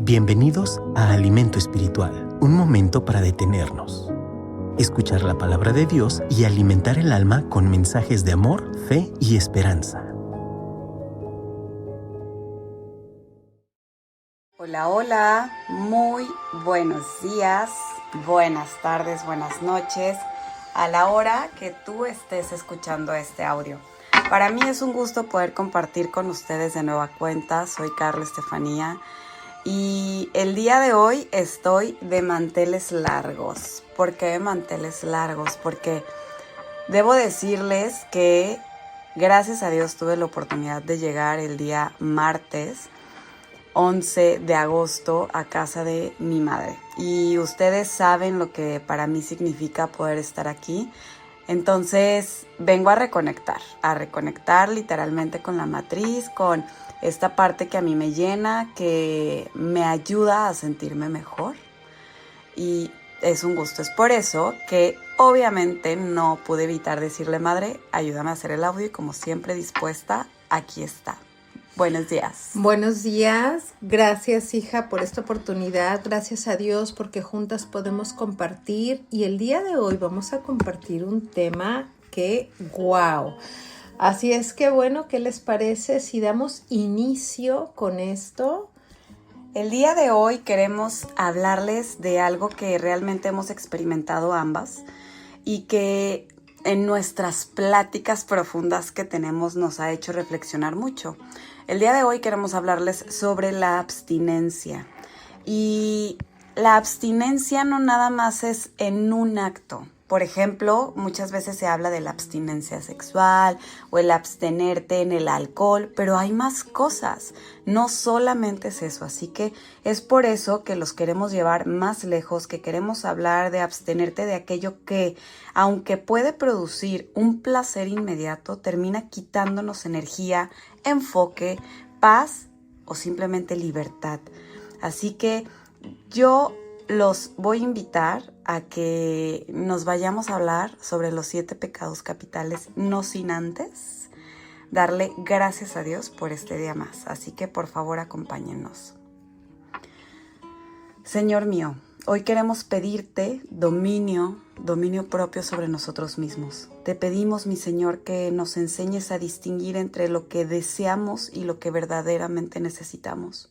Bienvenidos a Alimento Espiritual, un momento para detenernos, escuchar la palabra de Dios y alimentar el alma con mensajes de amor, fe y esperanza. Hola, hola, muy buenos días, buenas tardes, buenas noches, a la hora que tú estés escuchando este audio. Para mí es un gusto poder compartir con ustedes de nueva cuenta. Soy Carla Estefanía y el día de hoy estoy de manteles largos. ¿Por qué de manteles largos? Porque debo decirles que gracias a Dios tuve la oportunidad de llegar el día martes 11 de agosto a casa de mi madre. Y ustedes saben lo que para mí significa poder estar aquí. Entonces vengo a reconectar literalmente con la matriz, con esta parte que a mí me llena, que me ayuda a sentirme mejor. Y es un gusto. Es por eso que obviamente no pude evitar decirle: madre, ayúdame a hacer el audio, y como siempre dispuesta, aquí está. Buenos días. Buenos días, gracias hija por esta oportunidad, gracias a Dios porque juntas podemos compartir, y el día de hoy vamos a compartir un tema que ¡wow! Así es que bueno, ¿qué les parece si damos inicio con esto? El día de hoy queremos hablarles de algo que realmente hemos experimentado ambas y que en nuestras pláticas profundas que tenemos nos ha hecho reflexionar mucho. El día de hoy queremos hablarles sobre la abstinencia. Y la abstinencia no nada más es en un acto. Por ejemplo, muchas veces se habla de la abstinencia sexual o el abstenerte en el alcohol, pero hay más cosas, no solamente es eso. Así que es por eso que los queremos llevar más lejos, que queremos hablar de abstenerte de aquello que, aunque puede producir un placer inmediato, termina quitándonos energía, enfoque, paz o simplemente libertad. Así que yo los voy a invitar a que nos vayamos a hablar sobre los 7 pecados capitales, no sin antes darle gracias a Dios por este día más. Así que por favor acompáñennos. Señor mío, hoy queremos pedirte dominio propio sobre nosotros mismos. Te pedimos, mi Señor, que nos enseñes a distinguir entre lo que deseamos y lo que verdaderamente necesitamos.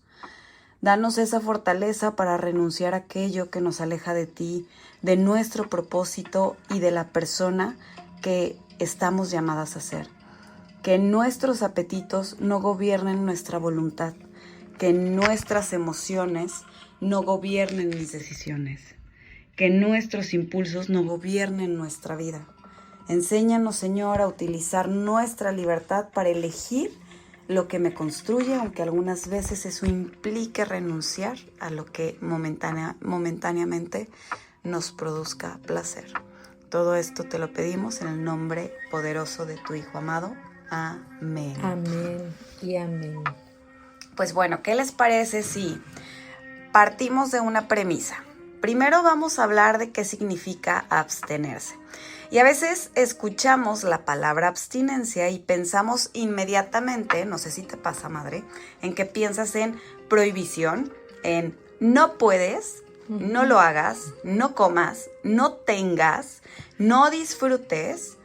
Danos esa fortaleza para renunciar a aquello que nos aleja de ti, de nuestro propósito y de la persona que estamos llamadas a ser. Que nuestros apetitos no gobiernen nuestra voluntad, que nuestras emociones no gobiernen mis decisiones, que nuestros impulsos no gobiernen nuestra vida. Enséñanos, Señor, a utilizar nuestra libertad para elegir lo que me construye, aunque algunas veces eso implique renunciar a lo que momentáneamente nos produzca placer. Todo esto te lo pedimos en el nombre poderoso de tu Hijo amado. Amén. Amén y amén. Pues bueno, ¿qué les parece si partimos de una premisa? Primero vamos a hablar de qué significa abstenerse. Y a veces escuchamos la palabra abstinencia y pensamos inmediatamente, no sé si te pasa, madre, en que piensas en prohibición, en no puedes, no lo hagas, no comas, no tengas, no disfrutes,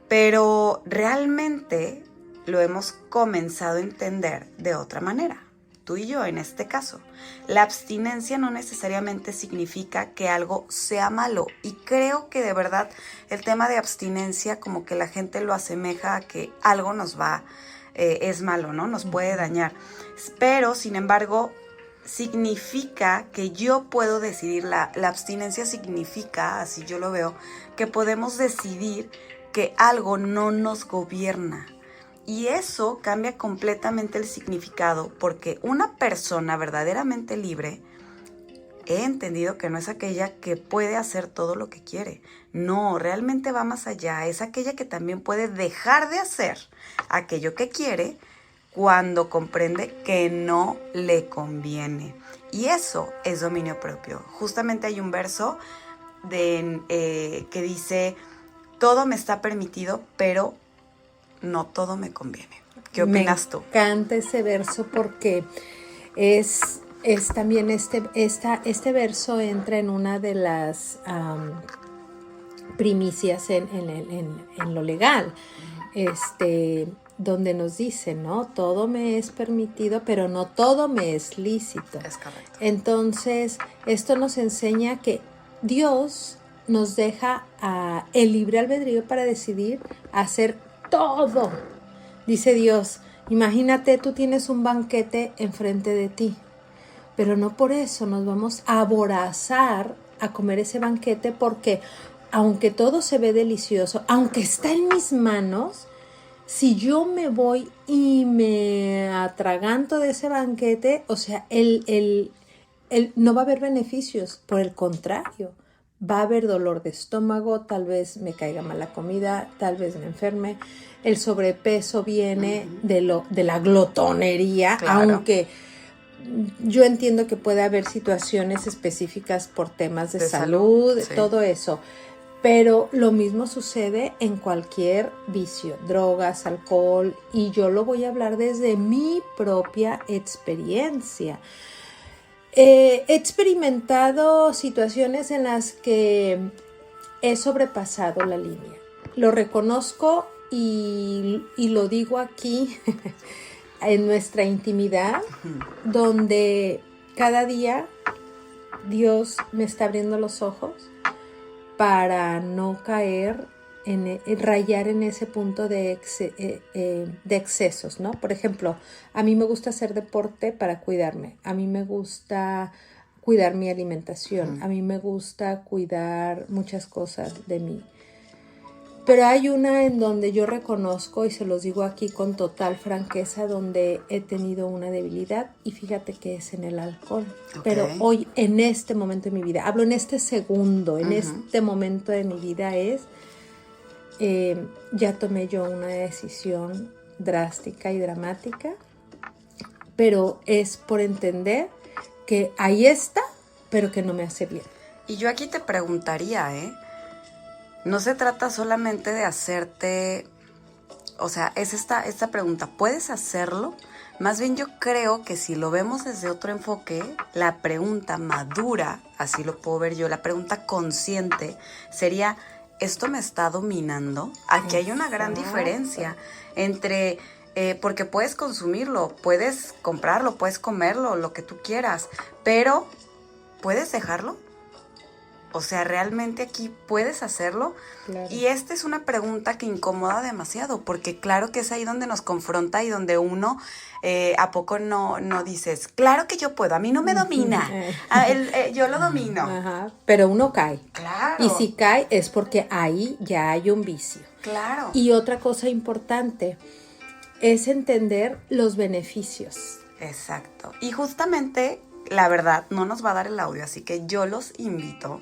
pero realmente lo hemos comenzado a entender de otra manera. Tú y yo en este caso. La abstinencia no necesariamente significa que algo sea malo, y creo que de verdad el tema de abstinencia como que la gente lo asemeja a que algo nos va, es malo, ¿no? Nos puede dañar. Pero sin embargo significa que yo puedo decidir, la abstinencia significa, así yo lo veo, que podemos decidir que algo no nos gobierna. Y eso cambia completamente el significado, porque una persona verdaderamente libre, he entendido que no es aquella que puede hacer todo lo que quiere. No, realmente va más allá. Es aquella que también puede dejar de hacer aquello que quiere cuando comprende que no le conviene. Y eso es dominio propio. Justamente hay un verso que dice: todo me está permitido, pero no todo me conviene. ¿Qué opinas tú? Me encanta ese verso porque es es también este verso entra en una de las primicias en lo legal, donde nos dice, ¿no? Todo me es permitido, pero no todo me es lícito. Es correcto. Entonces, esto nos enseña que Dios nos deja el libre albedrío para decidir hacer todo. Dice Dios, imagínate, tú tienes un banquete enfrente de ti, pero no por eso nos vamos a aborazar a comer ese banquete, porque aunque todo se ve delicioso, aunque está en mis manos, si yo me voy y me atraganto de ese banquete, o sea, no va a haber beneficios, por el contrario, va a haber dolor de estómago, tal vez me caiga mal la comida, tal vez me enferme. El sobrepeso viene de la glotonería, Claro. aunque yo entiendo que puede haber situaciones específicas por temas de salud, sí. todo eso. Pero lo mismo sucede en cualquier vicio, drogas, alcohol, y yo lo voy a hablar desde mi propia experiencia. He experimentado situaciones en las que he sobrepasado la línea. Lo reconozco y lo digo aquí en nuestra intimidad, donde cada día Dios me está abriendo los ojos para no caer rayar en ese punto de excesos, ¿no? Por ejemplo, a mí me gusta hacer deporte para cuidarme, a mí me gusta cuidar mi alimentación, a mí me gusta cuidar muchas cosas de mí. Pero hay una en donde yo reconozco, y se los digo aquí con total franqueza, donde he tenido una debilidad, y fíjate que es en el alcohol. Okay. Pero hoy, en este momento de mi vida, hablo en este segundo, en este momento de mi vida ya tomé yo una decisión drástica y dramática, pero es por entender que ahí está, pero que no me hace bien. Y yo aquí te preguntaría, no se trata solamente de hacerte, o sea, es esta pregunta, ¿puedes hacerlo? Más bien yo creo que si lo vemos desde otro enfoque, la pregunta madura, así lo puedo ver yo, la pregunta consciente sería, ¿esto me está dominando? Aquí hay una gran diferencia entre, porque puedes consumirlo, puedes comprarlo, puedes comerlo, lo que tú quieras, pero ¿puedes dejarlo? O sea, ¿realmente aquí puedes hacerlo? Claro. Y esta es una pregunta que incomoda demasiado, porque claro que es ahí donde nos confronta y donde uno, ¿a poco no dices, claro que yo puedo, a mí no me domina, yo lo domino? Ajá, pero uno cae. Claro. Y si cae es porque ahí ya hay un vicio. Claro. Y otra cosa importante es entender los beneficios. Exacto. Y justamente, la verdad, no nos va a dar el audio, así que yo los invito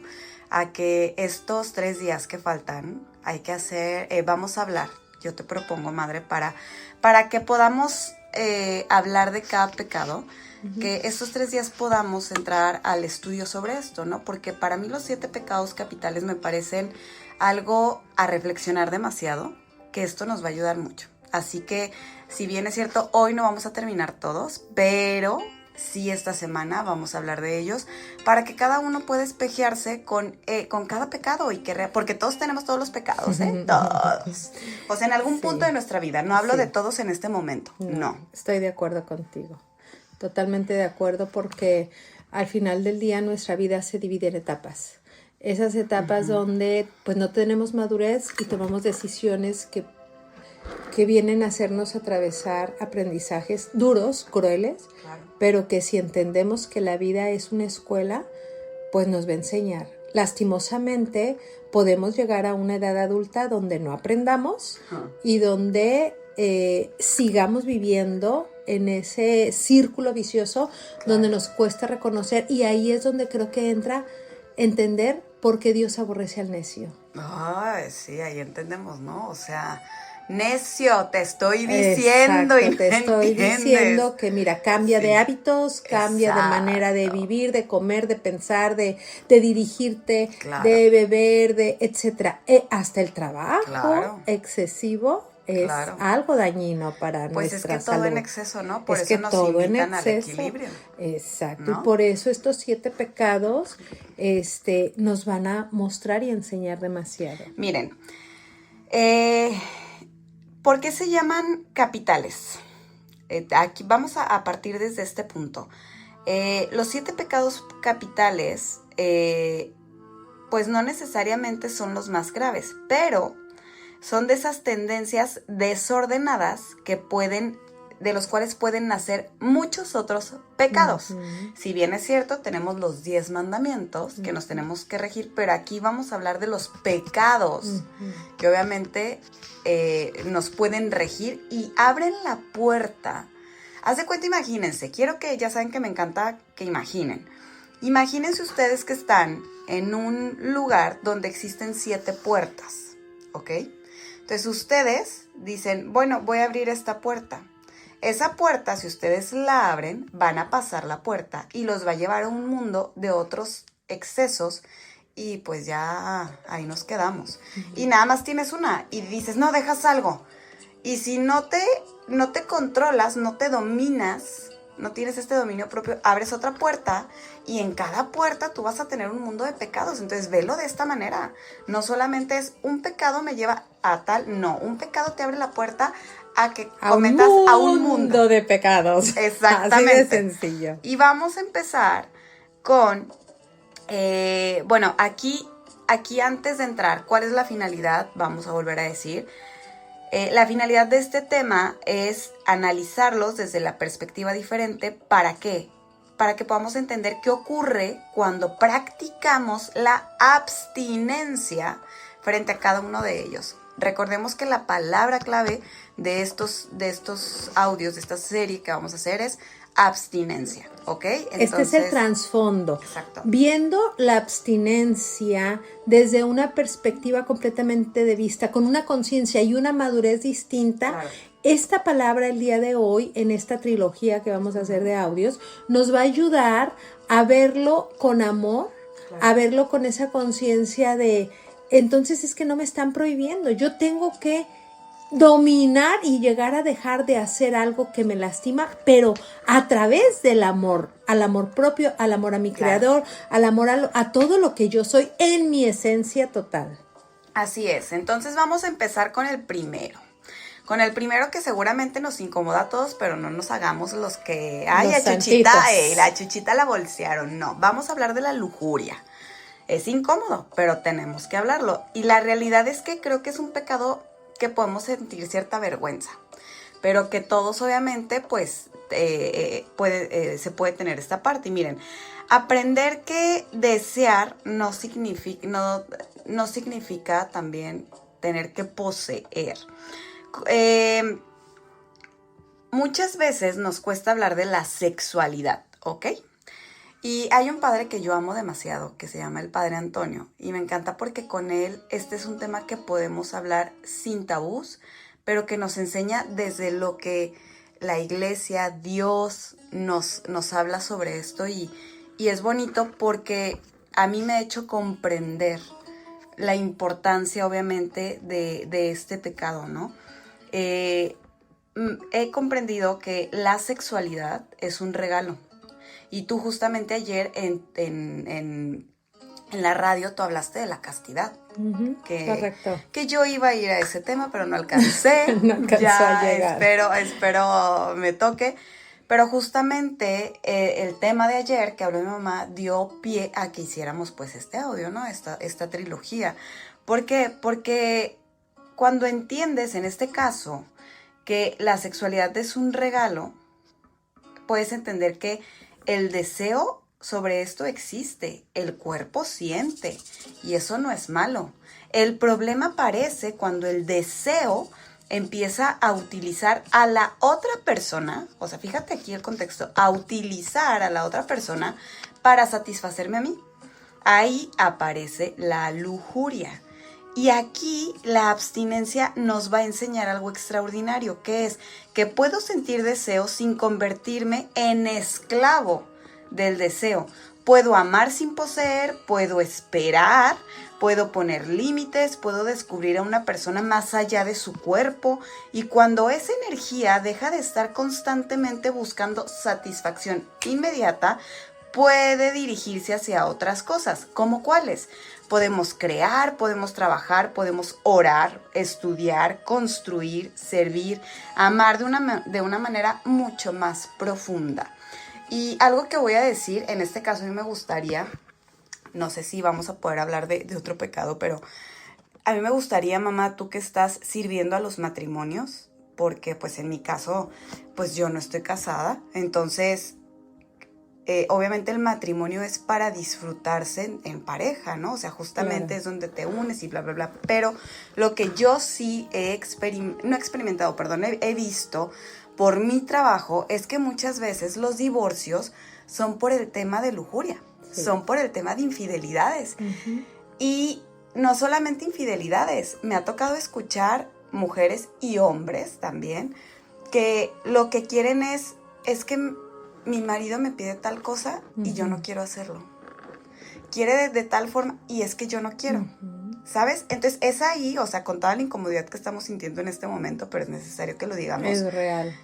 a que estos 3 días que faltan, hay que hacer, vamos a hablar, yo te propongo, madre, para que podamos hablar de cada pecado, que estos 3 días podamos entrar al estudio sobre esto, ¿no? Porque para mí los 7 pecados capitales me parecen algo a reflexionar demasiado, que esto nos va a ayudar mucho. Así que, si bien es cierto, hoy no vamos a terminar todos, pero sí esta semana vamos a hablar de ellos para que cada uno pueda espejearse con cada pecado y porque todos tenemos todos los pecados, todos. O sea, en algún punto de nuestra vida. No hablo de todos en este momento, no. Estoy de acuerdo contigo, totalmente de acuerdo, porque al final del día nuestra vida se divide en etapas. Esas etapas donde pues no tenemos madurez y tomamos decisiones que vienen a hacernos atravesar aprendizajes duros, crueles, claro, pero que si entendemos que la vida es una escuela, pues nos va a enseñar. Lastimosamente, podemos llegar a una edad adulta donde no aprendamos y donde sigamos viviendo en ese círculo vicioso, claro, donde nos cuesta reconocer, y ahí es donde creo que entra entender por qué Dios aborrece al necio. Ay, sí, ahí entendemos, ¿no? O sea, necio, te estoy diciendo. Exacto, y te estoy entiendes. Diciendo que mira, cambia de hábitos, cambia exacto, de manera de vivir, de comer, de pensar, de dirigirte, claro, de beber, de etcétera. Hasta el trabajo, claro, excesivo es Claro. algo dañino para Pues nuestra es que todo salud. en exceso, ¿no? Por Es eso que nos todo en invitan al exceso. equilibrio. Exacto. ¿no? Y por eso estos 7 pecados nos van a mostrar y enseñar demasiado. Miren, ¿por qué se llaman capitales? Aquí vamos a partir desde este punto. Los 7 pecados capitales, pues no necesariamente son los más graves, pero son de esas tendencias desordenadas de los cuales pueden nacer muchos otros pecados. Uh-huh. Si bien es cierto, tenemos los 10 mandamientos que nos tenemos que regir, pero aquí vamos a hablar de los pecados, que obviamente nos pueden regir y abren la puerta. Haz de cuenta, imagínense, ya saben que me encanta que imaginen. Imagínense ustedes que están en un lugar donde existen 7 puertas, ¿ok? Entonces ustedes dicen, bueno, voy a abrir esta puerta. Esa puerta, si ustedes la abren, van a pasar la puerta y los va a llevar a un mundo de otros excesos y pues ya ahí nos quedamos. Y nada más tienes una y dices, no, dejas algo. Y si no te controlas, no te dominas, no tienes este dominio propio, abres otra puerta y en cada puerta tú vas a tener un mundo de pecados. Entonces velo de esta manera. No solamente es un pecado me lleva a tal, no, un pecado te abre la puerta a que cometas a un mundo de pecados. Exactamente. Así de sencillo. Y vamos a empezar con, bueno, aquí antes de entrar, ¿cuál es la finalidad? Vamos a volver a decir. La finalidad de este tema es analizarlos desde la perspectiva diferente. ¿Para qué? Para que podamos entender qué ocurre cuando practicamos la abstinencia frente a cada uno de ellos. Recordemos que la palabra clave de estos audios, de esta serie que vamos a hacer es abstinencia, ¿ok? Entonces, este es el trasfondo. Exacto. Viendo la abstinencia desde una perspectiva completamente de vista, con una conciencia y una madurez distinta, Claro. Esta palabra el día de hoy, en esta trilogía que vamos a hacer de audios, nos va a ayudar a verlo con amor, claro. A verlo con esa conciencia de, entonces es que no me están prohibiendo, yo tengo que dominar y llegar a dejar de hacer algo que me lastima, pero a través del amor, al amor propio, al amor a mi creador, al amor a todo lo que yo soy en mi esencia total. Así es, entonces vamos a empezar con el primero. Con el primero que seguramente nos incomoda a todos, pero no nos hagamos los que, ay, los a Chuchita, la Chuchita la bolsearon. No, vamos a hablar de la lujuria. Es incómodo, pero tenemos que hablarlo. Y la realidad es que creo que es un pecado que podemos sentir cierta vergüenza, pero que todos obviamente pues se puede tener esta parte. Y miren, aprender que desear no significa también tener que poseer. Muchas veces nos cuesta hablar de la sexualidad, ¿ok? Y hay un padre que yo amo demasiado, que se llama el Padre Antonio, y me encanta porque con él este es un tema que podemos hablar sin tabús, pero que nos enseña desde lo que la iglesia, Dios nos habla sobre esto, y es bonito porque a mí me ha hecho comprender la importancia obviamente de este pecado, ¿no? He comprendido que la sexualidad es un regalo. Y tú justamente ayer en la radio tú hablaste de la castidad. Uh-huh, correcto. Que yo iba a ir a ese tema, pero no alcancé. No alcanzó a llegar. Espero me toque. Pero justamente el tema de ayer que habló mi mamá dio pie a que hiciéramos pues este audio, ¿no? Esta trilogía. ¿Por qué? Porque cuando entiendes en este caso que la sexualidad es un regalo, puedes entender que el deseo sobre esto existe, el cuerpo siente y eso no es malo. El problema aparece cuando el deseo empieza a utilizar a la otra persona, o sea, fíjate aquí el contexto, a utilizar a la otra persona para satisfacerme a mí. Ahí aparece la lujuria. Y aquí la abstinencia nos va a enseñar algo extraordinario, que es que puedo sentir deseo sin convertirme en esclavo del deseo. Puedo amar sin poseer, puedo esperar, puedo poner límites, puedo descubrir a una persona más allá de su cuerpo, y cuando esa energía deja de estar constantemente buscando satisfacción inmediata, puede dirigirse hacia otras cosas. ¿Cómo cuáles? Podemos crear, podemos trabajar, podemos orar, estudiar, construir, servir, amar de una manera mucho más profunda. Y algo que voy a decir, en este caso a mí me gustaría, no sé si vamos a poder hablar de otro pecado, pero a mí me gustaría, mamá, tú que estás sirviendo a los matrimonios, porque pues en mi caso, pues yo no estoy casada, entonces obviamente el matrimonio es para disfrutarse en pareja, ¿no? O sea, justamente Claro. es donde te unes y bla, bla, bla. Pero lo que yo sí he visto por mi trabajo es que muchas veces los divorcios son por el tema de lujuria, Sí. son por el tema de infidelidades. Ujú. Y no solamente infidelidades, me ha tocado escuchar mujeres y hombres también que lo que quieren es que mi marido me pide tal cosa y yo no quiero hacerlo. Quiere de tal forma y es que yo no quiero. ¿Sabes? Entonces es ahí, o sea, con toda la incomodidad que estamos sintiendo en este momento, pero es necesario que lo digamos. Es real.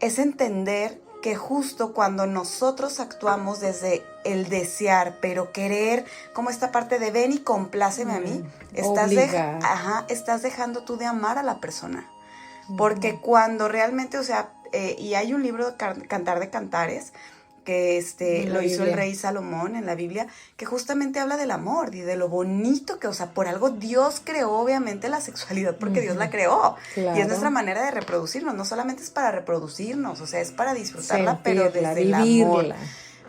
Es entender que justo cuando nosotros actuamos desde el desear, pero querer, como esta parte de ven y compláceme a mí, estás dejando tú de amar a la persona. Porque cuando realmente, o sea, y hay un libro, Cantar de Cantares, que lo hizo el rey Salomón en la Biblia, que justamente habla del amor y de lo bonito que, o sea, por algo Dios creó obviamente la sexualidad, porque Dios la creó. Claro. Y es nuestra manera de reproducirnos, no solamente es para reproducirnos, o sea, es para disfrutarla, pero Sentirla, desde vivirla. el amor.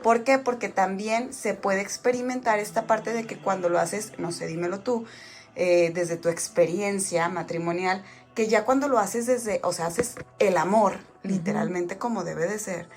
¿Por qué? Porque también se puede experimentar esta parte de que cuando lo haces, no sé, dímelo tú, desde tu experiencia matrimonial, que ya cuando lo haces desde, o sea, haces el amor, literalmente como debe de ser,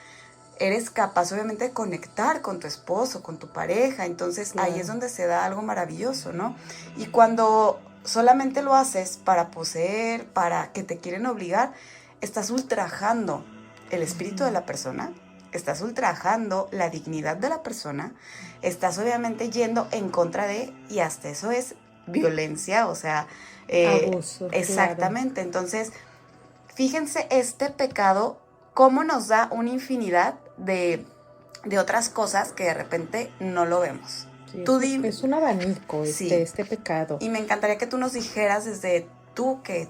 eres capaz obviamente de conectar con tu esposo, con tu pareja, entonces Claro. ahí es donde se da algo maravilloso, ¿no? Y cuando solamente lo haces para poseer, para que te quieren obligar, estás ultrajando el espíritu de la persona, estás ultrajando la dignidad de la persona, estás obviamente yendo en contra de, y hasta eso es violencia, o sea, abuso. Exactamente, claro. Entonces, fíjense este pecado, cómo nos da una infinidad de otras cosas que de repente no lo vemos. Sí, Tú es un abanico Sí. este pecado. Y me encantaría que tú nos dijeras desde tú que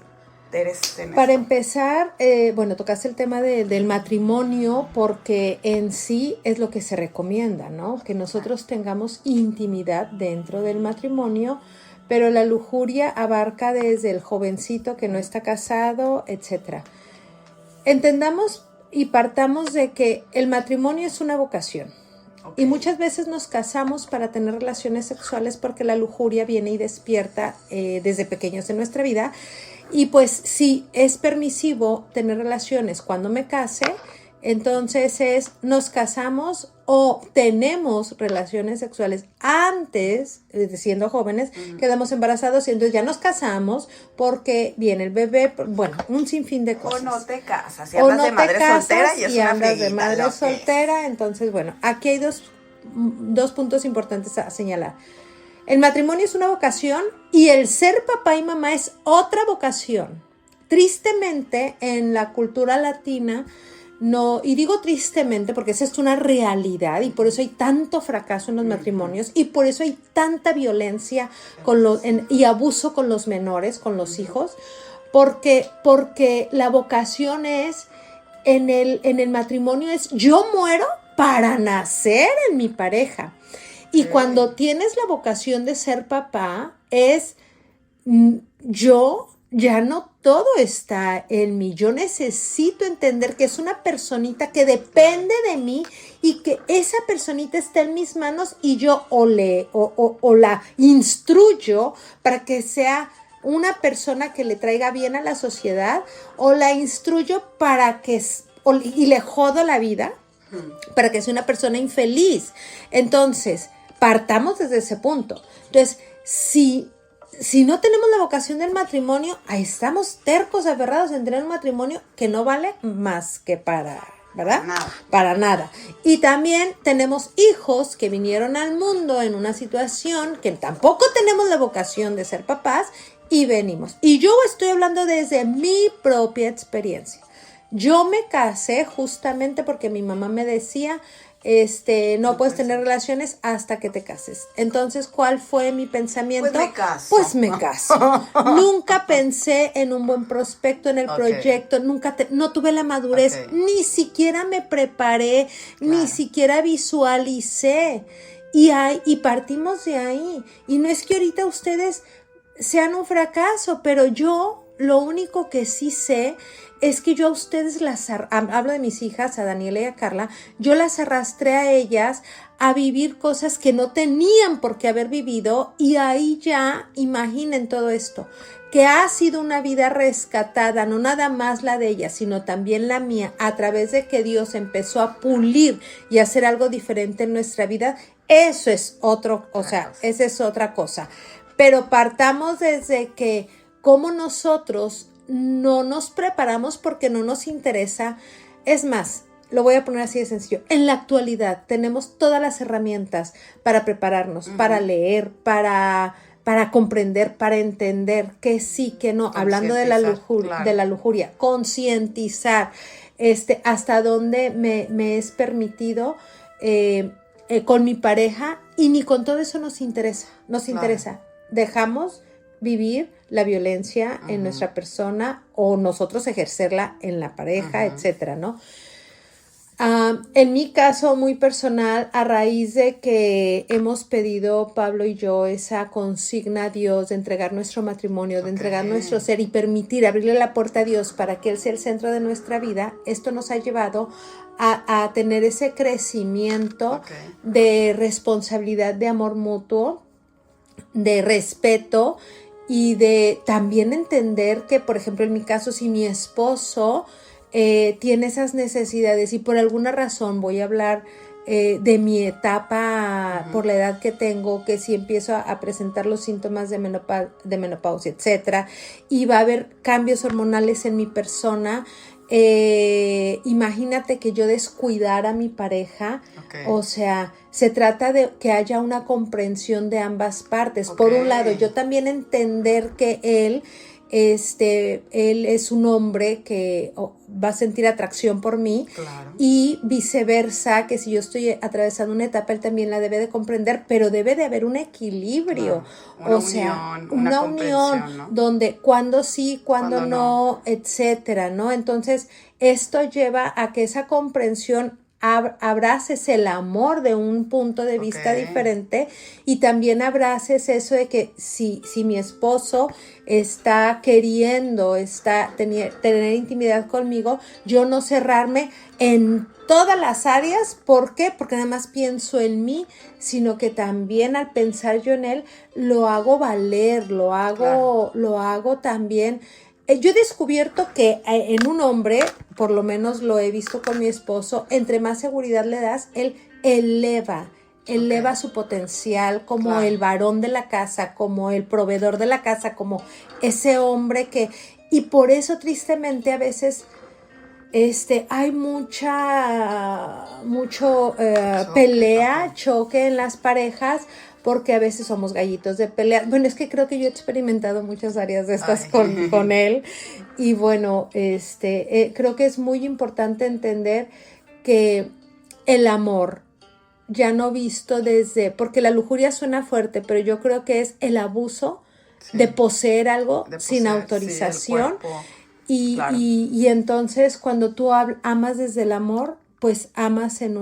eres en Para esto. empezar, bueno, tocaste el tema del matrimonio porque en sí es lo que se recomienda, ¿no? Que nosotros tengamos intimidad dentro del matrimonio, pero la lujuria abarca desde el jovencito que no está casado, etc. Entendamos y partamos de que el matrimonio es una vocación. Okay. Y muchas veces nos casamos para tener relaciones sexuales porque la lujuria viene y despierta desde pequeños en nuestra vida. Y pues si es permisivo tener relaciones cuando me case, entonces nos casamos o tenemos relaciones sexuales antes, siendo jóvenes, quedamos embarazados y entonces ya nos casamos porque viene el bebé, bueno, un sinfín de cosas. O no te casas, si andas de madre soltera y es una andas frieguita, de madre soltera, entonces bueno, aquí hay dos puntos importantes a señalar. El matrimonio es una vocación y el ser papá y mamá es otra vocación. Tristemente, en la cultura latina, no, y digo tristemente porque esa es una realidad y por eso hay tanto fracaso en los matrimonios y por eso hay tanta violencia y abuso con los menores, con los hijos, porque la vocación es, en el matrimonio es, yo muero para nacer en mi pareja. Y cuando tienes la vocación de ser papá, es yo, ya no todo está en mí. Yo necesito entender que es una personita que depende de mí y que esa personita está en mis manos y yo o la instruyo para que sea una persona que le traiga bien a la sociedad o la instruyo y le jodo la vida para que sea una persona infeliz. Entonces, partamos desde ese punto. Entonces, si no tenemos la vocación del matrimonio, ahí estamos tercos, aferrados en tener un matrimonio que no vale más que para ¿verdad? Nada. Para nada. Y también tenemos hijos que vinieron al mundo en una situación que tampoco tenemos la vocación de ser papás y venimos. Y yo estoy hablando desde mi propia experiencia. Yo me casé justamente porque mi mamá me decía, no puedes tener relaciones hasta que te cases. Entonces, ¿cuál fue mi pensamiento? Pues me caso. Pues me caso. Nunca pensé en un buen prospecto, en el proyecto, no tuve la madurez, ni siquiera me preparé, ni siquiera visualicé. Y partimos de ahí. Y no es que ahorita ustedes sean un fracaso, pero yo lo único que sí sé es que yo a ustedes hablo de mis hijas, a Daniela y a Carla, yo las arrastré a ellas a vivir cosas que no tenían por qué haber vivido y ahí ya imaginen todo esto, que ha sido una vida rescatada, no nada más la de ellas, sino también la mía, a través de que Dios empezó a pulir y a hacer algo diferente en nuestra vida. Eso es esa es otra cosa. Pero partamos desde que como nosotros no nos preparamos porque no nos interesa. Es más, lo voy a poner así de sencillo. En la actualidad tenemos todas las herramientas para prepararnos, para leer, para comprender, para entender que sí, que no. Hablando de la lujuria, concientizar hasta dónde me es permitido con mi pareja, y ni con todo eso nos interesa. Dejamos vivir la violencia en nuestra persona o nosotros ejercerla en la pareja, etcétera, ¿no? En mi caso muy personal, a raíz de que hemos pedido, Pablo y yo, esa consigna a Dios de entregar nuestro matrimonio, de entregar nuestro ser y permitir abrirle la puerta a Dios para que Él sea el centro de nuestra vida, esto nos ha llevado a tener ese crecimiento de responsabilidad, de amor mutuo, de respeto y de también entender que, por ejemplo, en mi caso, si mi esposo tiene esas necesidades y por alguna razón voy a hablar de mi etapa por la edad que tengo, que si empiezo a presentar los síntomas de menopausia, etcétera, y va a haber cambios hormonales en mi persona, imagínate que yo descuidara a mi pareja. O sea, se trata de que haya una comprensión de ambas partes. Por un lado, yo también entender que él es un hombre que va a sentir atracción por mí, y viceversa, que si yo estoy atravesando una etapa, él también la debe de comprender, pero debe de haber un equilibrio, una unión, ¿no? Donde cuando sí, cuando no, etcétera, ¿no? Entonces, esto lleva a que esa comprensión abraces el amor de un punto de vista diferente, y también abraces eso de que si mi esposo está queriendo tener intimidad conmigo, yo no cerrarme en todas las áreas. ¿Por qué? Porque nada más pienso en mí, sino que también al pensar yo en él, lo hago valer, lo hago también. Yo he descubierto que en un hombre, por lo menos lo he visto con mi esposo, entre más seguridad le das, él eleva su potencial como el varón de la casa, como el proveedor de la casa, como ese hombre y por eso tristemente a veces hay mucho pelea, choque en las parejas, porque a veces somos gallitos de pelea. Bueno, es que creo que yo he experimentado muchas áreas de estas con él. Y bueno, creo que es muy importante entender que el amor, ya no visto porque la lujuria suena fuerte, pero yo creo que es el abuso de poseer algo sin autorización. Y entonces cuando tú amas desde el amor, pues amas en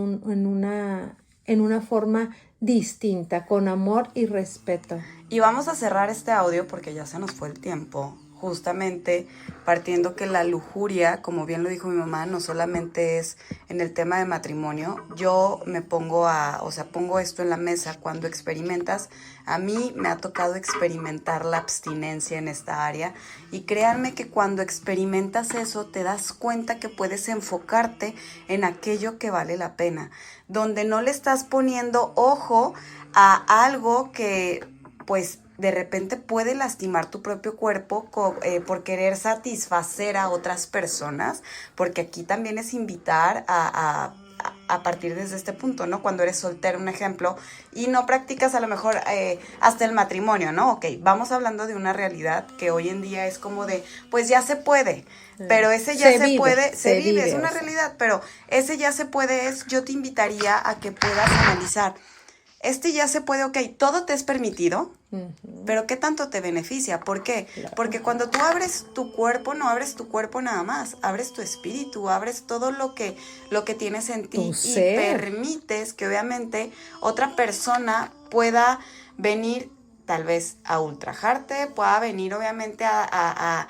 una forma distinta, con amor y respeto. Y vamos a cerrar este audio porque ya se nos fue el tiempo, justamente partiendo que la lujuria, como bien lo dijo mi mamá, no solamente es en el tema de matrimonio. Yo me pongo esto en la mesa cuando experimentas. A mí me ha tocado experimentar la abstinencia en esta área, y créanme que cuando experimentas eso te das cuenta que puedes enfocarte en aquello que vale la pena, donde no le estás poniendo ojo a algo que pues de repente puede lastimar tu propio cuerpo por querer satisfacer a otras personas, porque aquí también es invitar a partir desde este punto, ¿no? Cuando eres soltero, un ejemplo, y no practicas a lo mejor hasta el matrimonio, ¿no? Ok, vamos hablando de una realidad que hoy en día es como de, pues ya se puede, pero ese ya se puede, se vive, es una realidad, pero ese ya se puede es, yo te invitaría a que puedas analizar, ya se puede, ok, todo te es permitido, pero ¿qué tanto te beneficia? ¿Por qué? Claro. Porque cuando tú abres tu cuerpo, no abres tu cuerpo nada más, abres tu espíritu, abres todo lo que tienes en ti y ser. permites que obviamente otra persona pueda venir tal vez a ultrajarte, pueda venir obviamente a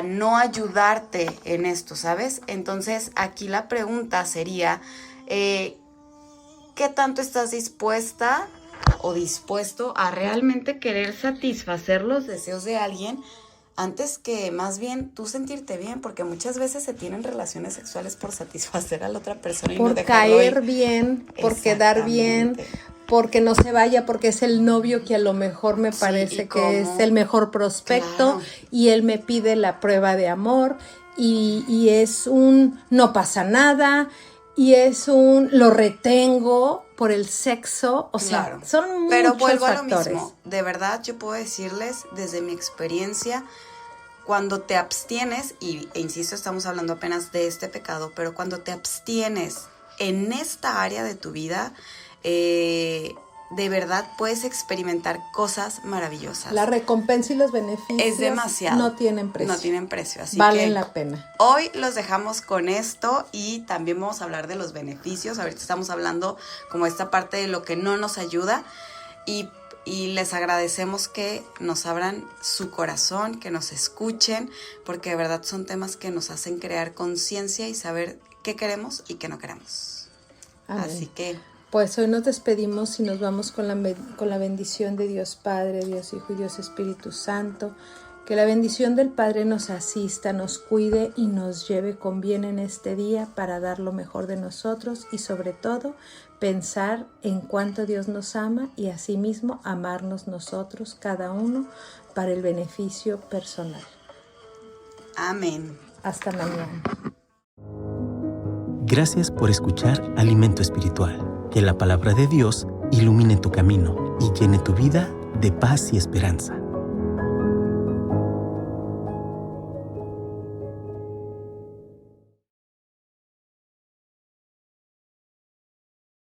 no ayudarte en esto, ¿sabes? Entonces aquí la pregunta sería, ¿qué tanto estás dispuesta o dispuesto a realmente querer satisfacer los deseos de alguien antes que más bien tú sentirte bien? Porque muchas veces se tienen relaciones sexuales por satisfacer a la otra persona y por no dejarlo caer ir. bien, por quedar bien, porque no se vaya, porque es el novio que a lo mejor me parece que es el mejor prospecto, claro, y él me pide la prueba de amor y es un no pasa nada, y es un lo retengo por el sexo, o claro. sea, son muchos Pero vuelvo factores. a lo mismo, de verdad yo puedo decirles desde mi experiencia, cuando te abstienes, e insisto, estamos hablando apenas de este pecado, pero cuando te abstienes en esta área de tu vida, de verdad puedes experimentar cosas maravillosas. La recompensa y los beneficios es demasiado. No tienen precio. No tienen precio, así valen que la pena. Hoy los dejamos con esto y también vamos a hablar de los beneficios. Ahorita estamos hablando como esta parte de lo que no nos ayuda y les agradecemos que nos abran su corazón, que nos escuchen, porque de verdad son temas que nos hacen crear conciencia y saber qué queremos y qué no queremos. Amén. Así que pues hoy nos despedimos y nos vamos con la bendición de Dios Padre, Dios Hijo y Dios Espíritu Santo. Que la bendición del Padre nos asista, nos cuide y nos lleve con bien en este día para dar lo mejor de nosotros y sobre todo pensar en cuánto Dios nos ama y asimismo amarnos nosotros, cada uno, para el beneficio personal. amén. Hasta mañana. Gracias por escuchar Alimento Espiritual. Que la palabra de Dios ilumine tu camino y llene tu vida de paz y esperanza.